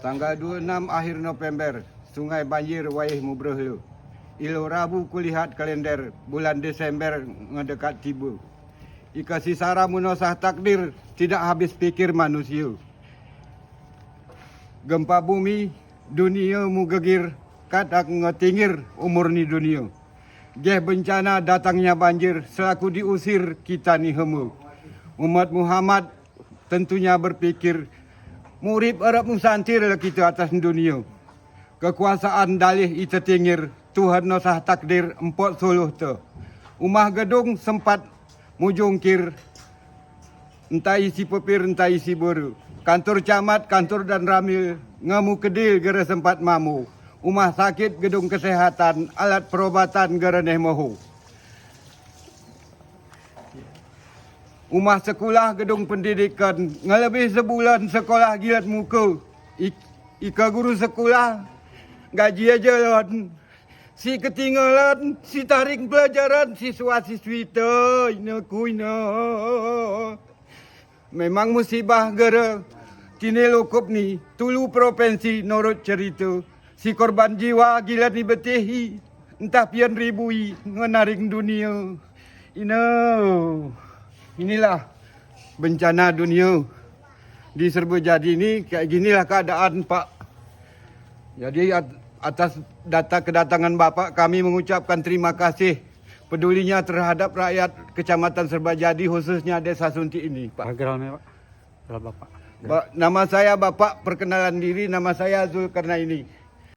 Tanggal 26 akhir November, sungai banjir waih mubrehlu. Ilo Rabu kulihat kalender, bulan Desember ngedekat tiba. Ika sisara munosah takdir, tidak habis pikir manusia. Gempa bumi, dunia mu gegir, kadak ngetingir umur ni dunia. Geh bencana datangnya banjir, selaku diusir kita ni hemu. Umat Muhammad tentunya berpikir, murid Arab musantir kita atas dunia. Kekuasaan dalih ita tingir, Tuhan nosah takdir empot suluh te. Umah gedung sempat mujungkir, entah isi pepir, entah isi boru. Kantor camat, kantor dan ramil, ngamu kedil gara sempat mamu. Umah sakit, gedung kesehatan, alat perobatan gara neh moho. Umah sekolah, gedung pendidikan, ngelebih sebulan sekolah gilat muka. Ika guru sekolah, gaji aja lon. Si ketinggalan, si tarik pelajaran, siswa-siswi tu, ina. Memang musibah gara kini lokup ni, tulu provinsi norot cerita. Si korban jiwa gila ni betihi, entah pian ribui, menarik dunia. Inilah bencana dunia. Di Serbu Jadi ni, kayak ginilah keadaan Pak. Jadi atas data kedatangan Bapak, kami mengucapkan terima kasih pedulinya terhadap rakyat Kecamatan Serbajadi, khususnya Desa Sunti ini, Pak. Backgroundnya Pak, kalau Bapak. Nama saya Bapak, perkenalan diri, nama saya Zulkarnaini.